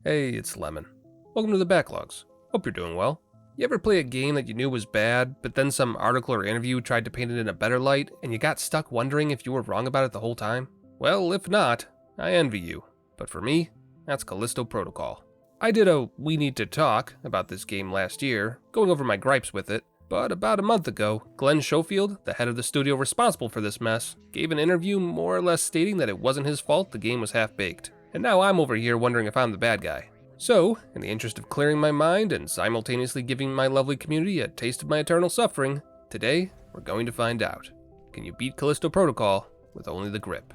Hey, it's Lemon. Welcome to the Backlogs. Hope you're doing well. You ever play a game that you knew was bad, but then some article or interview tried to paint it in a better light, and you got stuck wondering if you were wrong about it the whole time? Well, if not, I envy you. But for me, that's Callisto Protocol. I did a We Need to Talk about this game last year, going over my gripes with it, but about a month ago, Glenn Schofield, the head of the studio responsible for this mess, gave an interview more or less stating that it wasn't his fault the game was half-baked. And now I'm over here wondering if I'm the bad guy. So, in the interest of clearing my mind and simultaneously giving my lovely community a taste of my eternal suffering, today we're going to find out. Can you beat Callisto Protocol with only the grip?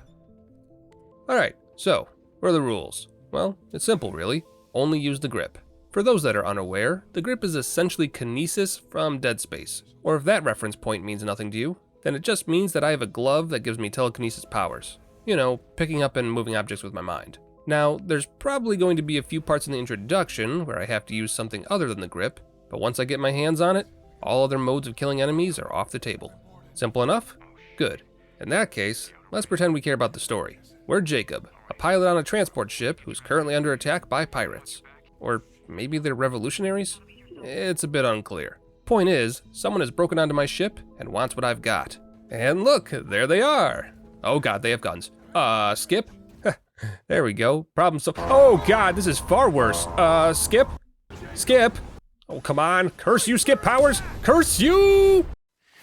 Alright, so, what are the rules? Well, it's simple really. Only use the grip. For those that are unaware, the grip is essentially kinesis from Deadspace. Or if that reference point means nothing to you, then it just means that I have a glove that gives me telekinesis powers. You know, picking up and moving objects with my mind. Now, there's probably going to be a few parts in the introduction where I have to use something other than the grip, but once I get my hands on it, all other modes of killing enemies are off the table. Simple enough? Good. In that case, let's pretend we care about the story. We're Jacob, a pilot on a transport ship who's currently under attack by pirates. Or maybe they're revolutionaries? It's a bit unclear. Point is, someone has broken onto my ship and wants what I've got. And look, there they are! Oh god, they have guns. Skip? There we go. Problem solved. Oh god, this is far worse. Skip? Skip? Oh, come on. Curse you, Skip Powers! Curse you!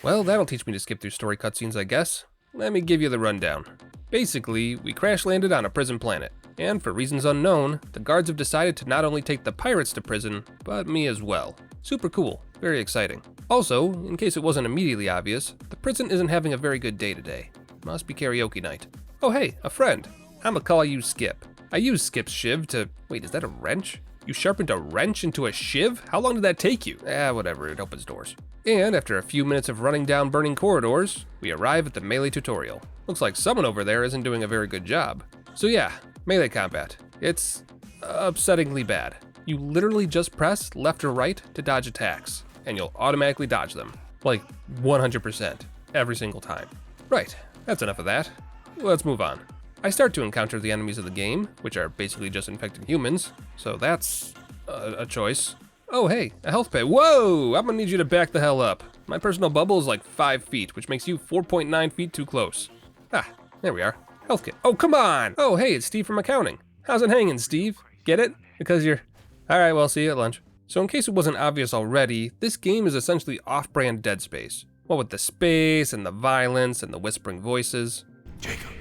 Well, that'll teach me to skip through story cutscenes, I guess. Let me give you the rundown. Basically, we crash landed on a prison planet. And for reasons unknown, the guards have decided to not only take the pirates to prison, but me as well. Super cool. Very exciting. Also, in case it wasn't immediately obvious, the prison isn't having a very good day today. Must be karaoke night. Oh hey, a friend. I'ma call you Skip. I used Skip's shiv to... Wait, is that a wrench? You sharpened a wrench into a shiv? How long did that take you? Whatever, it opens doors. And after a few minutes of running down burning corridors, we arrive at the melee tutorial. Looks like someone over there isn't doing a very good job. So yeah, melee combat. It's upsettingly bad. You literally just press left or right to dodge attacks, and you'll automatically dodge them. Like 100%, every single time. Right, that's enough of that. Let's move on. I start to encounter the enemies of the game, which are basically just infected humans, so that's a choice. Oh hey, a health pay. Whoa, I'm gonna need you to back the hell up. My personal bubble is like 5 feet, which makes you 4.9 feet too close. Ah, there we are. Health kit. Oh, come on! Oh hey, it's Steve from accounting. How's it hanging, Steve? Get it? Because you're... Alright, well, see you at lunch. So in case it wasn't obvious already, this game is essentially off-brand Deadspace. What with the space, and the violence, and the whispering voices. Jacob.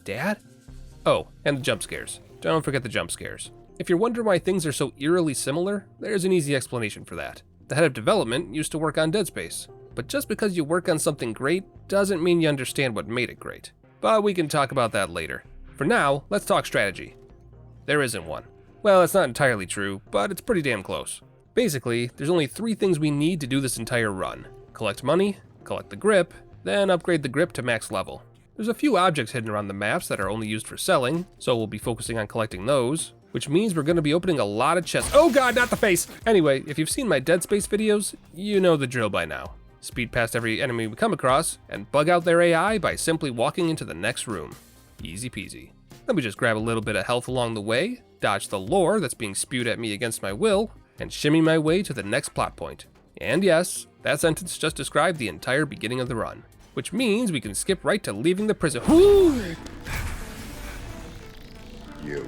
Dad? Oh, and the jump scares. Don't forget the jump scares. If you're wondering why things are so eerily similar, there's an easy explanation for that. The head of development used to work on Deadspace. But just because you work on something great doesn't mean you understand what made it great. But we can talk about that later. For now, let's talk strategy. There isn't one. Well, it's not entirely true, but it's pretty damn close. Basically, there's only 3 things we need to do this entire run. Collect money, collect the grip, then upgrade the grip to max level. There's a few objects hidden around the maps that are only used for selling, so we'll be focusing on collecting those, which means we're going to be opening a lot of chests. Oh god, not the face! Anyway, if you've seen my Deadspace videos, you know the drill by now. Speed past every enemy we come across, and bug out their AI by simply walking into the next room. Easy peasy. Let me just grab a little bit of health along the way, dodge the lore that's being spewed at me against my will, and shimmy my way to the next plot point. And yes, that sentence just described the entire beginning of the run. Which means we can skip right to leaving the prison. Whoo! You.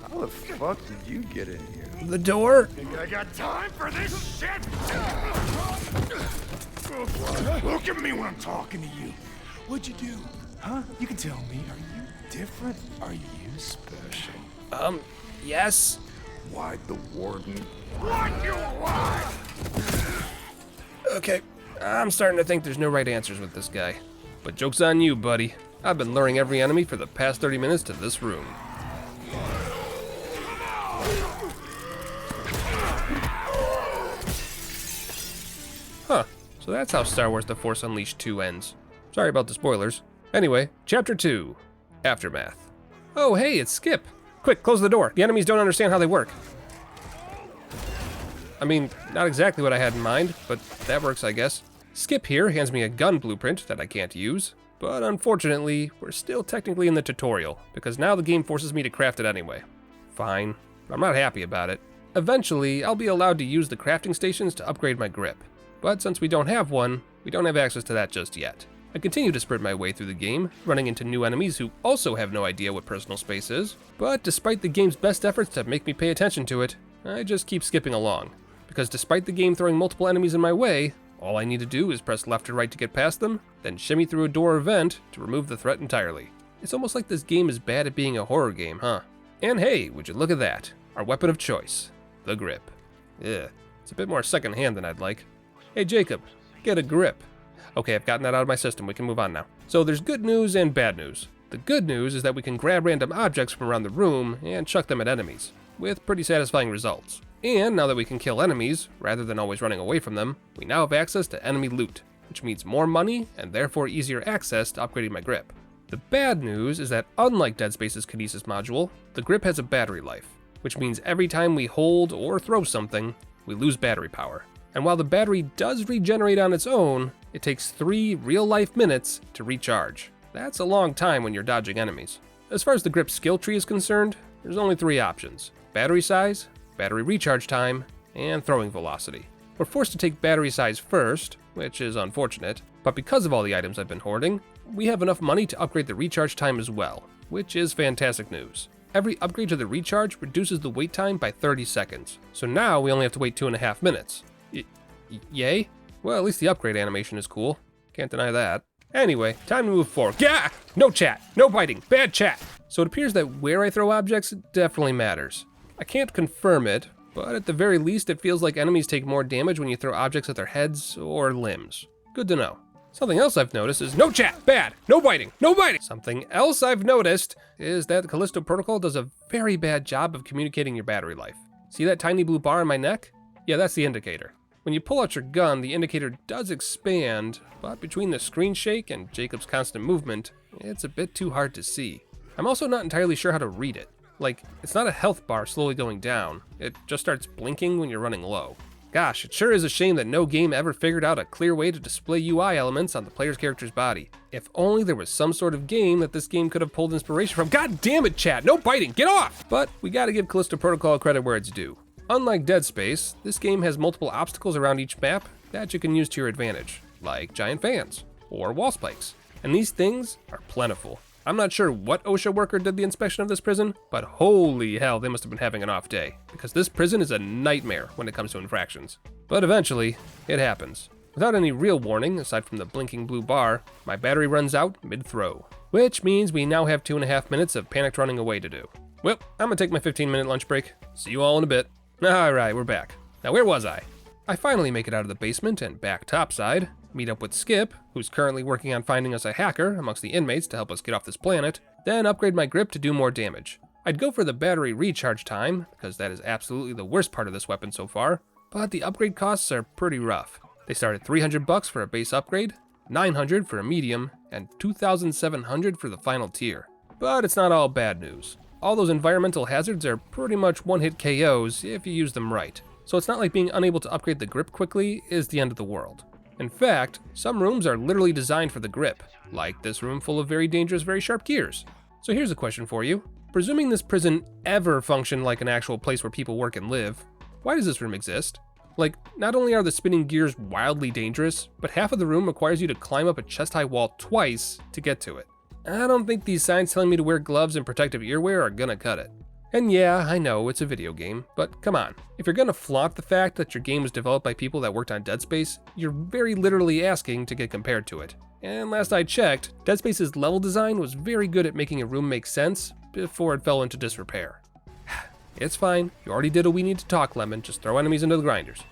How the fuck did you get in here? The door? Think I got time for this shit? Look at me when I'm talking to you. What'd you do? Huh? You can tell me. Are you different? Are you special? Yes. Why'd the warden? What you want? Okay, I'm starting to think there's no right answers with this guy. But joke's on you, buddy. I've been luring every enemy for the past 30 minutes to this room. Huh, so that's how Star Wars The Force Unleashed 2 ends. Sorry about the spoilers. Anyway, Chapter 2, Aftermath. Oh hey, it's Skip. Quick, close the door. The enemies don't understand how they work. I mean, not exactly what I had in mind, but that works, I guess. Skip here hands me a gun blueprint that I can't use. But unfortunately, we're still technically in the tutorial, because now the game forces me to craft it anyway. Fine, but I'm not happy about it. Eventually, I'll be allowed to use the crafting stations to upgrade my grip. But since we don't have one, we don't have access to that just yet. I continue to sprint my way through the game, running into new enemies who also have no idea what personal space is. But despite the game's best efforts to make me pay attention to it, I just keep skipping along. Because despite the game throwing multiple enemies in my way, all I need to do is press left or right to get past them, then shimmy through a door or vent to remove the threat entirely. It's almost like this game is bad at being a horror game, huh? And hey, would you look at that? Our weapon of choice, the grip. Ugh, it's a bit more secondhand than I'd like. Hey Jacob, get a grip. Okay, I've gotten that out of my system, we can move on now. So there's good news and bad news. The good news is that we can grab random objects from around the room and chuck them at enemies, with pretty satisfying results. And now that we can kill enemies, rather than always running away from them, we now have access to enemy loot, which means more money and therefore easier access to upgrading my grip. The bad news is that unlike Deadspace's Kinesis module, the grip has a battery life, which means every time we hold or throw something, we lose battery power. And while the battery does regenerate on its own, it takes 3 real-life minutes to recharge. That's a long time when you're dodging enemies. As far as the grip skill tree is concerned, there's only 3 options: battery size, battery recharge time, and throwing velocity. We're forced to take battery size first, which is unfortunate, but because of all the items I've been hoarding, we have enough money to upgrade the recharge time as well, which is fantastic news. Every upgrade to the recharge reduces the wait time by 30 seconds, so now we only have to wait 2.5 minutes. Yay? Well, at least the upgrade animation is cool. Can't deny that. Anyway, time to move forward. Gah! No chat, no biting, bad chat! So it appears that where I throw objects definitely matters. I can't confirm it, but at the very least it feels like enemies take more damage when you throw objects at their heads or limbs. Good to know. Something else I've noticed is no chat, bad, no biting, no biting! Something else I've noticed is that the Callisto protocol does a very bad job of communicating your battery life. See that tiny blue bar on my neck? Yeah, that's the indicator. When you pull out your gun, the indicator does expand, but between the screen shake and Jacob's constant movement, it's a bit too hard to see. I'm also not entirely sure how to read it. Like, it's not a health bar slowly going down, it just starts blinking when you're running low. Gosh, it sure is a shame that no game ever figured out a clear way to display UI elements on the player's character's body. If only there was some sort of game that this game could have pulled inspiration from. God damn it, chat, no biting, get off! But we gotta give Callisto Protocol credit where it's due. Unlike Deadspace, this game has multiple obstacles around each map that you can use to your advantage, like giant fans or wall spikes. And these things are plentiful. I'm not sure what OSHA worker did the inspection of this prison, but holy hell, they must have been having an off day, because this prison is a nightmare when it comes to infractions. But eventually, it happens. Without any real warning, aside from the blinking blue bar, my battery runs out mid-throw, which means we now have 2.5 minutes of panicked running away to do. Well, I'm gonna take my 15-minute lunch break. See you all in a bit. Alright, we're back. Now where was I? I finally make it out of the basement and back topside, meet up with Skip, who's currently working on finding us a hacker amongst the inmates to help us get off this planet, then upgrade my grip to do more damage. I'd go for the battery recharge time, because that is absolutely the worst part of this weapon so far, but the upgrade costs are pretty rough. They start at $300 for a base upgrade, $900 for a medium, and $2,700 for the final tier. But it's not all bad news. All those environmental hazards are pretty much one-hit KOs if you use them right, so it's not like being unable to upgrade the grip quickly is the end of the world. In fact, some rooms are literally designed for the grip, like this room full of very dangerous, very sharp gears. So here's a question for you. Presuming this prison ever functioned like an actual place where people work and live, why does this room exist? Like, not only are the spinning gears wildly dangerous, but half of the room requires you to climb up a chest-high wall twice to get to it. I don't think these signs telling me to wear gloves and protective earwear are gonna cut it. And yeah, I know it's a video game, but come on. If you're gonna flaunt the fact that your game was developed by people that worked on Deadspace, you're very literally asking to get compared to it. And last I checked, Deadspace's level design was very good at making a room make sense before it fell into disrepair. It's fine, you already did a we need to talk, Lemon, just throw enemies into the grinders.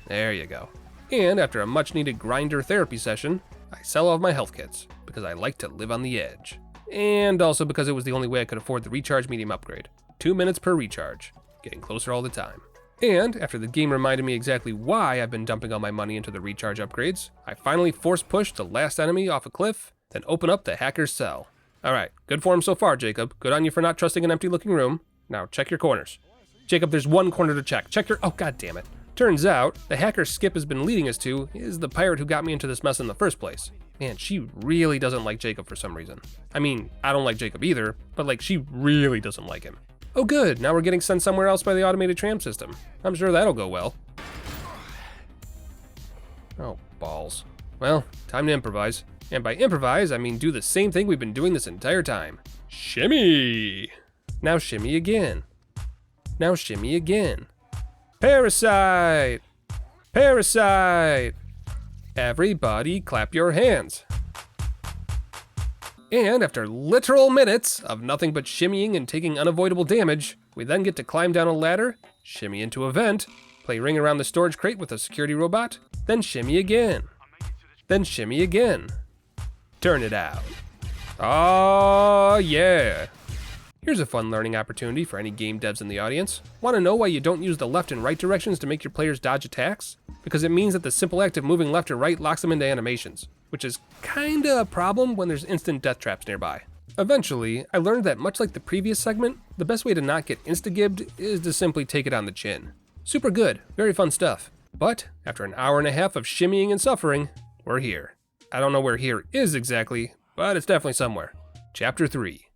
There you go. And after a much needed grinder therapy session, I sell all of my health kits, because I like to live on the edge. And also because it was the only way I could afford the recharge medium upgrade. 2 minutes per recharge, getting closer all the time. And after the game reminded me exactly why I've been dumping all my money into the recharge upgrades, I finally force push the last enemy off a cliff, then open up the hacker's cell. Alright, good form so far, Jacob. Good on you for not trusting an empty looking room. Now check your corners. Jacob, there's one corner to check. Check your, oh god damn it. Turns out, the hacker Skip has been leading us to is the pirate who got me into this mess in the first place. Man, she really doesn't like Jacob for some reason. I mean, I don't like Jacob either, but like she really doesn't like him. Oh good, now we're getting sent somewhere else by the automated tram system. I'm sure that'll go well. Oh, balls. Well, time to improvise. And by improvise, I mean do the same thing we've been doing this entire time. Shimmy! Now shimmy again. Now shimmy again. Parasite! Parasite! Everybody clap your hands. And after literal minutes of nothing but shimmying and taking unavoidable damage, we then get to climb down a ladder, shimmy into a vent, play ring around the storage crate with a security robot, then shimmy again. Then shimmy again. Turn it out. Oh yeah. Here's a fun learning opportunity for any game devs in the audience. Want to know why you don't use the left and right directions to make your players dodge attacks? Because it means that the simple act of moving left or right locks them into animations, which is kinda a problem when there's instant death traps nearby. Eventually, I learned that much like the previous segment, the best way to not get insta-gibbed is to simply take it on the chin. Super good, very fun stuff. But after an hour and a half of shimmying and suffering, we're here. I don't know where here is exactly, but it's definitely somewhere. Chapter 3,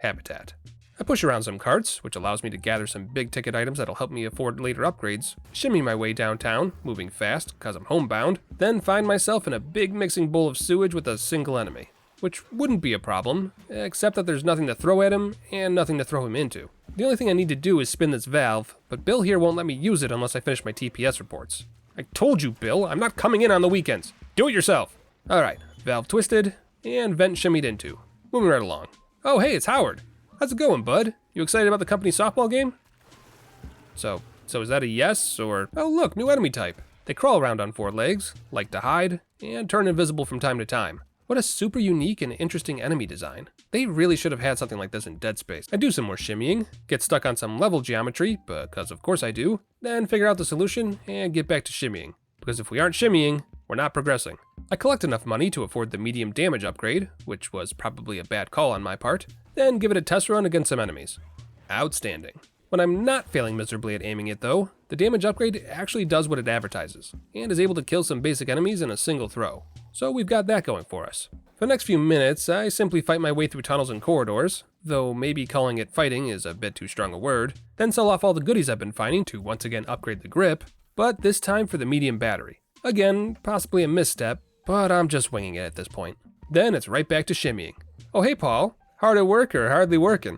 Habitat. I push around some carts, which allows me to gather some big ticket items that'll help me afford later upgrades, shimmy my way downtown, moving fast cause I'm homebound, then find myself in a big mixing bowl of sewage with a single enemy. Which wouldn't be a problem, except that there's nothing to throw at him and nothing to throw him into. The only thing I need to do is spin this valve, but Bill here won't let me use it unless I finish my TPS reports. I told you, Bill, I'm not coming in on the weekends. Do it yourself. Alright, valve twisted, and vent shimmied into. Moving right along. Oh hey, it's Howard. How's it going, bud? You excited about the company softball game? So is that a yes, or... Oh look, new enemy type. They crawl around on 4 legs, like to hide, and turn invisible from time to time. What a super unique and interesting enemy design. They really should have had something like this in Deadspace. I do some more shimmying, get stuck on some level geometry, because of course I do, then figure out the solution and get back to shimmying. Because if we aren't shimmying, we're not progressing. I collect enough money to afford the medium damage upgrade, which was probably a bad call on my part, then give it a test run against some enemies. Outstanding. When I'm not failing miserably at aiming it though, the damage upgrade actually does what it advertises, and is able to kill some basic enemies in a single throw. So we've got that going for us. For the next few minutes, I simply fight my way through tunnels and corridors, though maybe calling it fighting is a bit too strong a word, then sell off all the goodies I've been finding to once again upgrade the grip, but this time for the medium battery. Again, possibly a misstep, but I'm just winging it at this point. Then it's right back to shimmying. Oh hey Paul, hard at work or hardly working?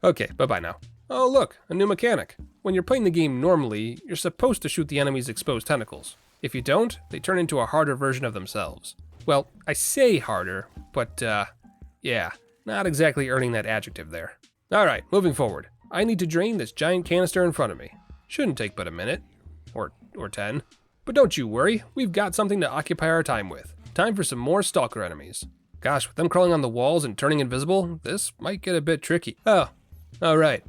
Okay, bye-bye now. Oh look, a new mechanic. When you're playing the game normally, you're supposed to shoot the enemy's exposed tentacles. If you don't, they turn into a harder version of themselves. Well, I say harder, but yeah, not exactly earning that adjective there. Alright, moving forward. I need to drain this giant canister in front of me. Shouldn't take but a minute, or 10. But don't you worry, we've got something to occupy our time with. Time for some more stalker enemies. Gosh, with them crawling on the walls and turning invisible, this might get a bit tricky. Oh, alright.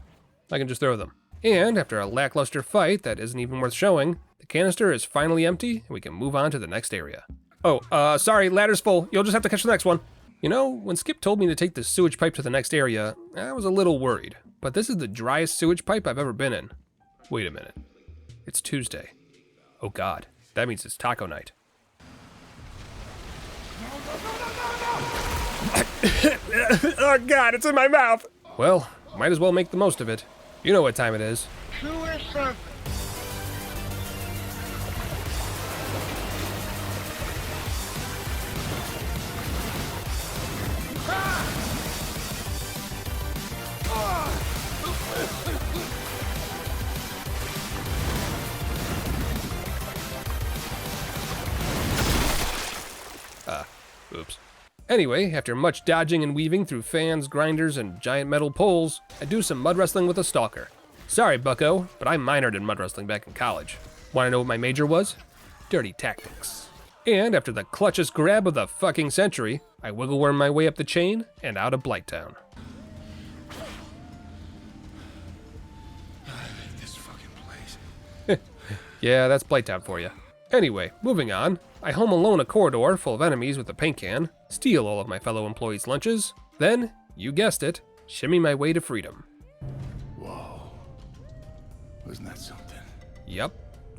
I can just throw them. And after a lackluster fight that isn't even worth showing, the canister is finally empty and we can move on to the next area. Oh, sorry, ladder's full. You'll just have to catch the next one. You know, when Skip told me to take the sewage pipe to the next area, I was a little worried. But this is the driest sewage pipe I've ever been in. Wait a minute. It's Tuesday. Oh god, that means it's taco night. Oh god, it's in my mouth! Well, might as well make the most of it. You know what time it is. Oops. Anyway, after much dodging and weaving through fans, grinders, and giant metal poles, I do some mud wrestling with a stalker. Sorry, bucko, but I minored in mud wrestling back in college. Wanna know what my major was? Dirty tactics. And after the clutchest grab of the fucking century, I wiggle worm my way up the chain and out of Blighttown. This fucking place. Yeah, that's Blighttown for you. Anyway, moving on, I home alone a corridor full of enemies with a paint can, steal all of my fellow employees' lunches, then, you guessed it, shimmy my way to freedom. Whoa. Wasn't that something? Yep,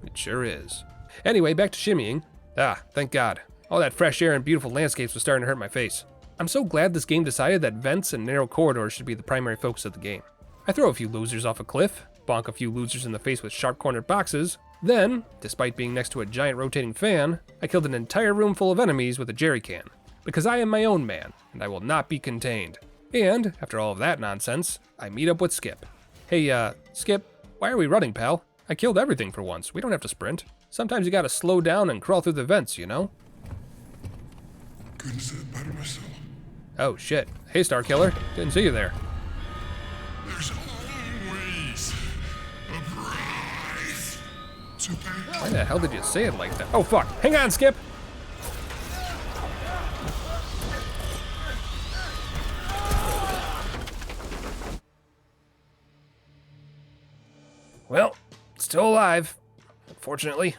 it sure is. Anyway, back to shimmying. Ah, thank God. All that fresh air and beautiful landscapes was starting to hurt my face. I'm so glad this game decided that vents and narrow corridors should be the primary focus of the game. I throw a few losers off a cliff, bonk a few losers in the face with sharp-cornered boxes, then, despite being next to a giant rotating fan, I killed an entire room full of enemies with a jerry can. Because I am my own man, and I will not be contained. And, after all of that nonsense, I meet up with Skip. Hey, Skip, why are we running, pal? I killed everything for once. We don't have to sprint. Sometimes you gotta slow down and crawl through the vents, you know? Couldn't say it better myself. Oh, shit. Hey, Starkiller. Didn't see you there. There's always a prize to pay. Why the hell did you say it like that? Oh, fuck. Hang on, Skip! Well, still alive, unfortunately.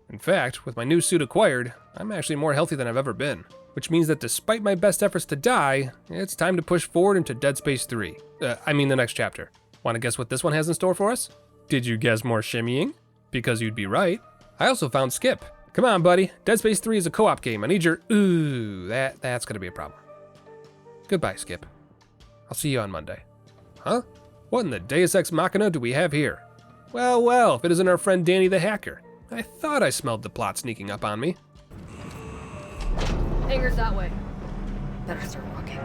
In fact, with my new suit acquired, I'm actually more healthy than I've ever been. Which means that despite my best efforts to die, it's time to push forward into Deadspace 3. I mean the next chapter. Want to guess what this one has in store for us? Did you guess more shimmying? Because you'd be right. I also found Skip. Come on, buddy. Deadspace 3 is a co-op game. I need your ooh. That's gonna be a problem. Goodbye, Skip. I'll see you on Monday. Huh? What in the Deus Ex Machina do we have here? Well, if it isn't our friend Danny the hacker. I thought I smelled the plot sneaking up on me. Hangar's that way. Better start walking.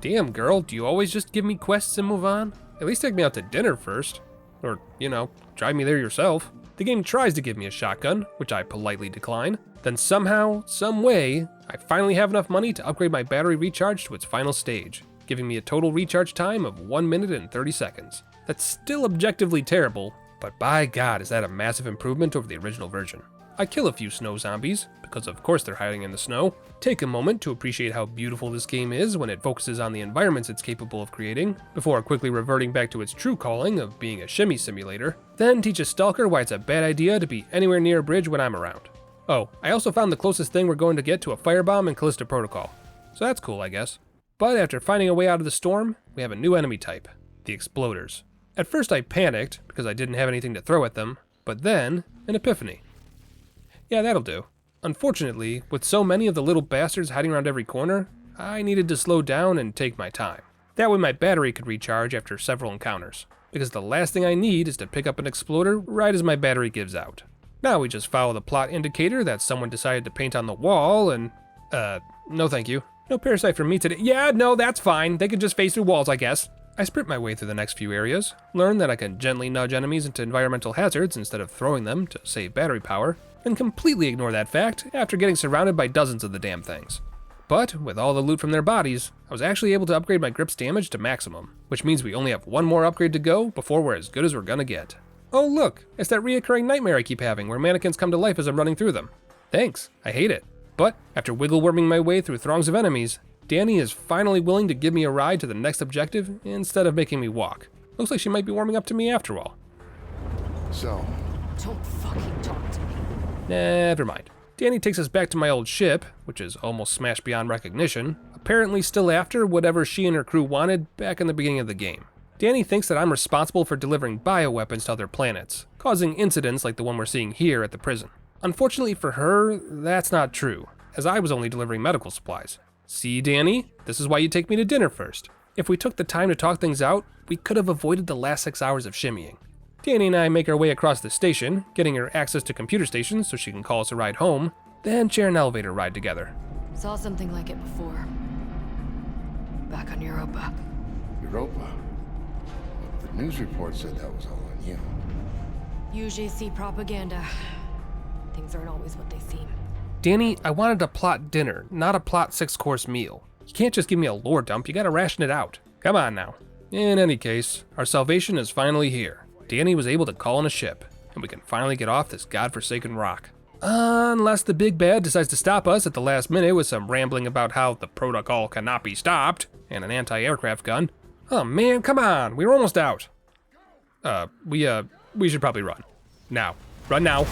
Damn, girl, do you always just give me quests and move on? At least take me out to dinner first. Or, you know, drive me there yourself. The game tries to give me a shotgun, which I politely decline. Then somehow, some way, I finally have enough money to upgrade my battery recharge to its final stage, giving me a total recharge time of 1 minute and 30 seconds. That's still objectively terrible, but by God, is that a massive improvement over the original version. I kill a few snow zombies, because of course they're hiding in the snow, take a moment to appreciate how beautiful this game is when it focuses on the environments it's capable of creating, before quickly reverting back to its true calling of being a shimmy simulator, then teach a stalker why it's a bad idea to be anywhere near a bridge when I'm around. Oh, I also found the closest thing we're going to get to a firebomb in Callisto Protocol, so that's cool, I guess. But after finding a way out of the storm, we have a new enemy type, the Exploders. At first I panicked, because I didn't have anything to throw at them, but then, an epiphany. Yeah, that'll do. Unfortunately, with so many of the little bastards hiding around every corner, I needed to slow down and take my time. That way my battery could recharge after several encounters, because the last thing I need is to pick up an exploder right as my battery gives out. Now we just follow the plot indicator that someone decided to paint on the wall and, no thank you. No parasite for me today. Yeah, no, that's fine. They can just phase through walls, I guess. I sprint my way through the next few areas, learn that I can gently nudge enemies into environmental hazards instead of throwing them to save battery power, and completely ignore that fact after getting surrounded by dozens of the damn things. But with all the loot from their bodies, I was actually able to upgrade my grip's damage to maximum, which means we only have one more upgrade to go before we're as good as we're gonna get. Oh look, it's that reoccurring nightmare I keep having where mannequins come to life as I'm running through them. Thanks, I hate it. But after wiggle worming my way through throngs of enemies, Danny is finally willing to give me a ride to the next objective instead of making me walk. Looks like she might be warming up to me after all. So, Don't fucking talk to me. Never mind. Danny takes us back to my old ship, which is almost smashed beyond recognition, apparently still after whatever she and her crew wanted back in the beginning of the game. Danny thinks that I'm responsible for delivering bioweapons to other planets, causing incidents like the one we're seeing here at the prison. Unfortunately for her, that's not true, as I was only delivering medical supplies. See, Danny? This is why you take me to dinner first. If we took the time to talk things out, we could have avoided the last 6 hours of shimmying. Danny and I make our way across the station, getting her access to computer stations so she can call us a ride home, then share an elevator ride together. Saw something like it before. Back on Europa. Europa. The news report said that was all on you. UJC propaganda. Things aren't always what they seem. Danny, I wanted a plot dinner, not a plot 6-course meal. You can't just give me a lore dump, you gotta ration it out. Come on now. In any case, our salvation is finally here. Danny was able to call in a ship, and we can finally get off this godforsaken rock. Unless the big bad decides to stop us at the last minute with some rambling about how the protocol cannot be stopped, and an anti-aircraft gun. Oh man, come on, we're almost out. We should probably run. Now. Run now.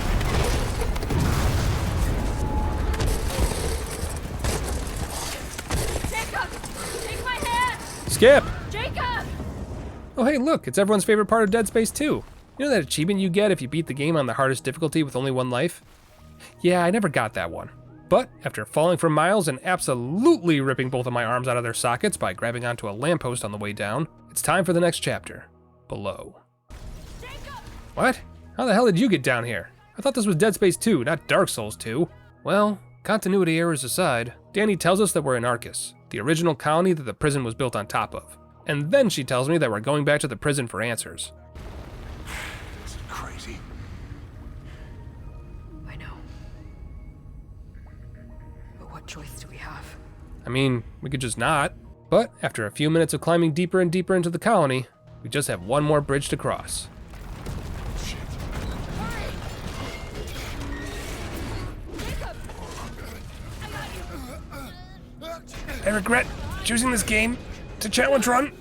Jacob! Take my hand! Skip! Jacob! Oh hey look, it's everyone's favorite part of Deadspace 2. You know that achievement you get if you beat the game on the hardest difficulty with only 1 life? Yeah, I never got that one. But after falling for miles and absolutely ripping both of my arms out of their sockets by grabbing onto a lamppost on the way down, it's time for the next chapter, below. What? How the hell did you get down here? I thought this was Dead Space 2, not Dark Souls 2. Well, continuity errors aside, Danny tells us that we're in Arcus, the original colony that the prison was built on top of. And then she tells me that we're going back to the prison for answers. This is crazy. I know. But what choice do we have? I mean, we could just not. But after a few minutes of climbing deeper and deeper into the colony, we just have one more bridge to cross. I regret choosing this game to challenge run.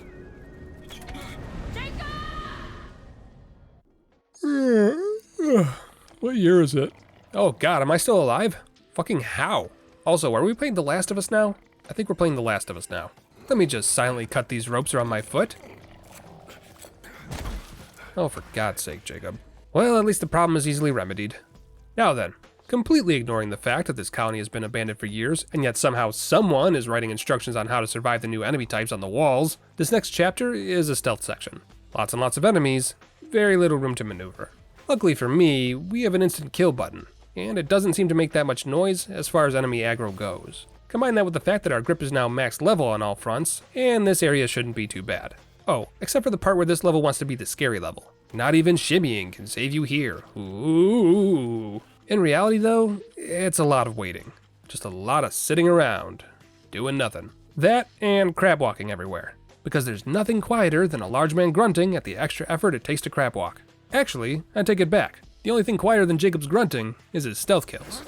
What year is it? Oh god, am I still alive? Fucking how? Also, are we playing The Last of Us now? I think we're playing The Last of Us now. Let me just silently cut these ropes around my foot. Oh, for God's sake, Jacob. Well, at least the problem is easily remedied. Now then, completely ignoring the fact that this colony has been abandoned for years, and yet somehow someone is writing instructions on how to survive the new enemy types on the walls, this next chapter is a stealth section. Lots and lots of enemies, very little room to maneuver. Luckily for me, we have an instant kill button, and it doesn't seem to make that much noise as far as enemy aggro goes. Combine that with the fact that our grip is now max level on all fronts, and this area shouldn't be too bad. Oh, except for the part where this level wants to be the scary level. Not even shimmying can save you here. Ooh. In reality though, it's a lot of waiting. Just a lot of sitting around, doing nothing. That and crab walking everywhere. Because there's nothing quieter than a large man grunting at the extra effort it takes to crab walk. Actually, I take it back. The only thing quieter than Jacob's grunting is his stealth kills.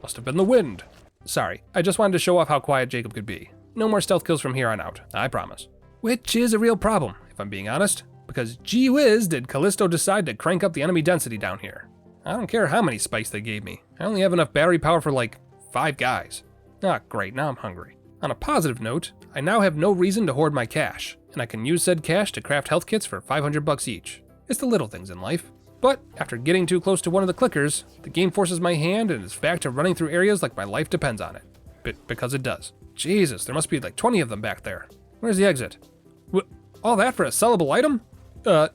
Must have been the wind. Sorry, I just wanted to show off how quiet Jacob could be. No more stealth kills from here on out, I promise. Which is a real problem, if I'm being honest. Because gee whiz did Callisto decide to crank up the enemy density down here. I don't care how many spikes they gave me. I only have enough battery power for like 5 guys. Ah, great, now I'm hungry. On a positive note, I now have no reason to hoard my cash, and I can use said cash to craft health kits for $500 each. It's the little things in life. But after getting too close to one of the clickers, the game forces my hand and is back to running through areas like my life depends on it. Because it does. Jesus, there must be like 20 of them back there. Where's the exit? All that for a sellable item?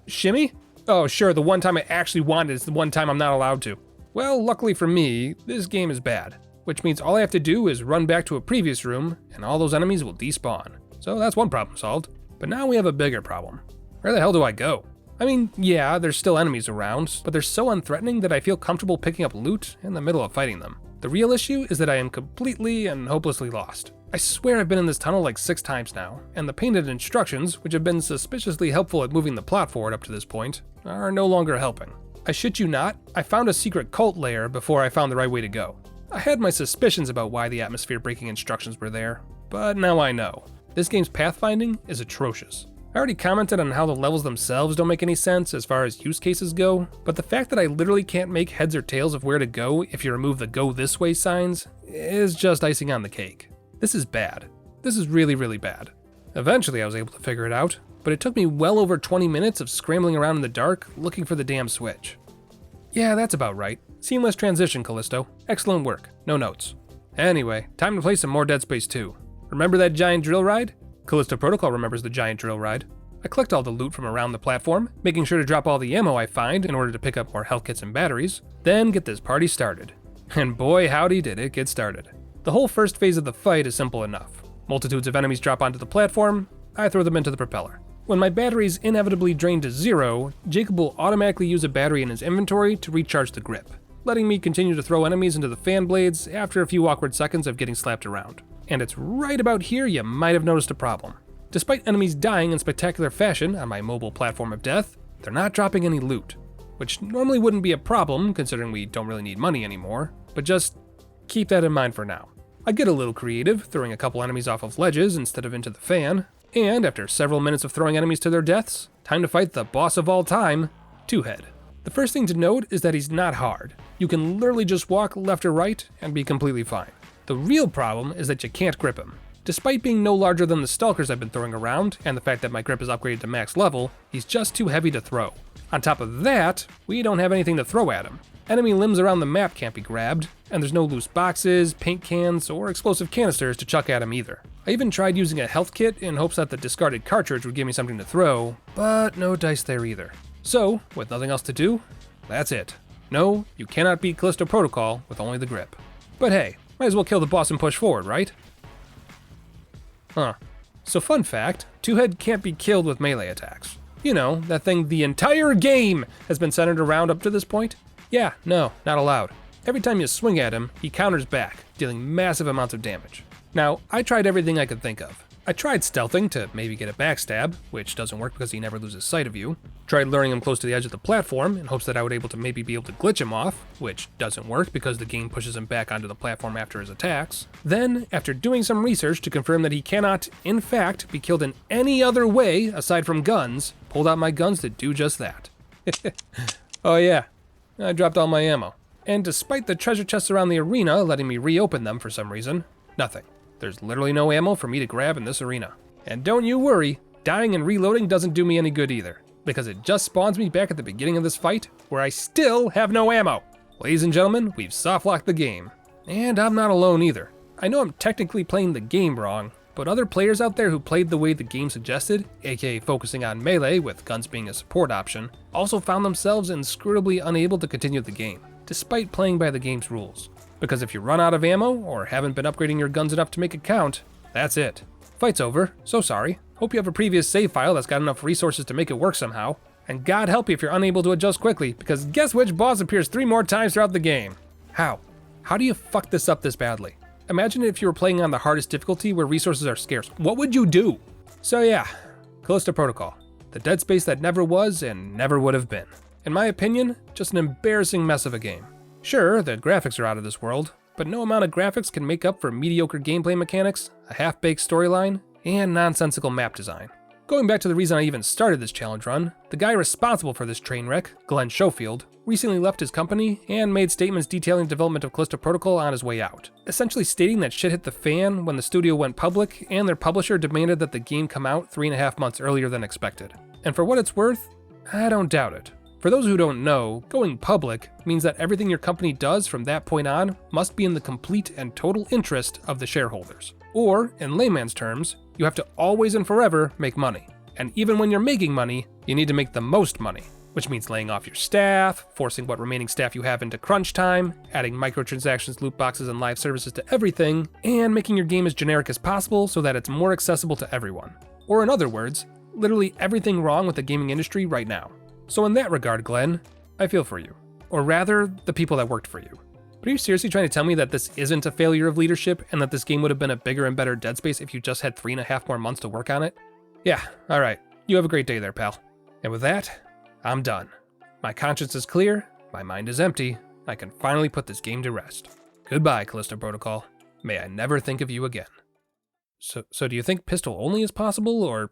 Shimmy? Oh, sure, the one time I actually wanted is the one time I'm not allowed to. Well, luckily for me, this game is bad, which means all I have to do is run back to a previous room, and all those enemies will despawn. So that's one problem solved. But now we have a bigger problem. Where the hell do I go? I mean, yeah, there's still enemies around, but they're so unthreatening that I feel comfortable picking up loot in the middle of fighting them. The real issue is that I am completely and hopelessly lost. I swear I've been in this tunnel like 6 times now, and the painted instructions, which have been suspiciously helpful at moving the plot forward up to this point, are no longer helping. I shit you not, I found a secret cult lair before I found the right way to go. I had my suspicions about why the atmosphere breaking instructions were there, but now I know. This game's pathfinding is atrocious. I already commented on how the levels themselves don't make any sense as far as use cases go, but the fact that I literally can't make heads or tails of where to go if you remove the go this way signs is just icing on the cake. This is bad. This is really, really bad. Eventually I was able to figure it out, but it took me well over 20 minutes of scrambling around in the dark looking for the damn switch. Yeah, that's about right. Seamless transition, Callisto. Excellent work. No notes. Anyway, time to play some more Dead Space 2. Remember that giant drill ride? Callisto Protocol remembers the giant drill ride. I collect all the loot from around the platform, making sure to drop all the ammo I find in order to pick up more health kits and batteries, then get this party started. And boy howdy did it get started. The whole first phase of the fight is simple enough. Multitudes of enemies drop onto the platform, I throw them into the propeller. When my batteries inevitably drain to 0, Jacob will automatically use a battery in his inventory to recharge the grip, letting me continue to throw enemies into the fan blades after a few awkward seconds of getting slapped around. And it's right about here you might have noticed a problem. Despite enemies dying in spectacular fashion on my mobile platform of death, they're not dropping any loot, which normally wouldn't be a problem considering we don't really need money anymore, but just keep that in mind for now. I get a little creative, throwing a couple enemies off of ledges instead of into the fan, and after several minutes of throwing enemies to their deaths, time to fight the boss of all time, Two-Head. The first thing to note is that he's not hard. You can literally just walk left or right and be completely fine. The real problem is that you can't grip him. Despite being no larger than the stalkers I've been throwing around, and the fact that my grip is upgraded to max level, he's just too heavy to throw. On top of that, we don't have anything to throw at him. Enemy limbs around the map can't be grabbed, and there's no loose boxes, paint cans, or explosive canisters to chuck at him either. I even tried using a health kit in hopes that the discarded cartridge would give me something to throw, but no dice there either. So, with nothing else to do, that's it. No, you cannot beat Callisto Protocol with only the grip. But hey, might as well kill the boss and push forward, right? Huh. So fun fact, Two-Head can't be killed with melee attacks. You know, that thing the entire game has been centered around up to this point? Yeah, no, not allowed. Every time you swing at him, he counters back, dealing massive amounts of damage. Now, I tried everything I could think of. I tried stealthing to maybe get a backstab, which doesn't work because he never loses sight of you. Tried luring him close to the edge of the platform in hopes that I would maybe be able to glitch him off, which doesn't work because the game pushes him back onto the platform after his attacks. Then, after doing some research to confirm that he cannot, in fact, be killed in any other way aside from guns, pulled out my guns to do just that. Oh yeah, I dropped all my ammo. And despite the treasure chests around the arena letting me reopen them for some reason, nothing. There's literally no ammo for me to grab in this arena. And don't you worry, dying and reloading doesn't do me any good either, because it just spawns me back at the beginning of this fight, where I still have no ammo. Ladies and gentlemen, we've soft-locked the game. And I'm not alone either. I know I'm technically playing the game wrong, but other players out there who played the way the game suggested, aka focusing on melee with guns being a support option, also found themselves inscrutably unable to continue the game, despite playing by the game's rules. Because if you run out of ammo, or haven't been upgrading your guns enough to make it count, that's it. Fight's over, so sorry. Hope you have a previous save file that's got enough resources to make it work somehow. And God help you if you're unable to adjust quickly, because guess which boss appears 3 more times throughout the game? How? How do you fuck this up this badly? Imagine if you were playing on the hardest difficulty where resources are scarce. What would you do? So yeah, Callisto Protocol. The Deadspace that never was and never would have been. In my opinion, just an embarrassing mess of a game. Sure, the graphics are out of this world, but no amount of graphics can make up for mediocre gameplay mechanics, a half-baked storyline, and nonsensical map design. Going back to the reason I even started this challenge run, the guy responsible for this train wreck, Glenn Schofield, recently left his company and made statements detailing development of Callisto Protocol on his way out, essentially stating that shit hit the fan when the studio went public and their publisher demanded that the game come out 3.5 months earlier than expected. And for what it's worth, I don't doubt it. For those who don't know, going public means that everything your company does from that point on must be in the complete and total interest of the shareholders. Or, in layman's terms, you have to always and forever make money. And even when you're making money, you need to make the most money, which means laying off your staff, forcing what remaining staff you have into crunch time, adding microtransactions, loot boxes, and live services to everything, and making your game as generic as possible so that it's more accessible to everyone. Or in other words, literally everything wrong with the gaming industry right now. So in that regard, Glenn, I feel for you. Or rather, the people that worked for you. But are you seriously trying to tell me that this isn't a failure of leadership and that this game would have been a bigger and better Deadspace if you just had 3.5 more months to work on it? Yeah, alright. You have a great day there, pal. And with that, I'm done. My conscience is clear, my mind is empty, I can finally put this game to rest. Goodbye, Callisto Protocol. May I never think of you again. So do you think pistol only is possible, or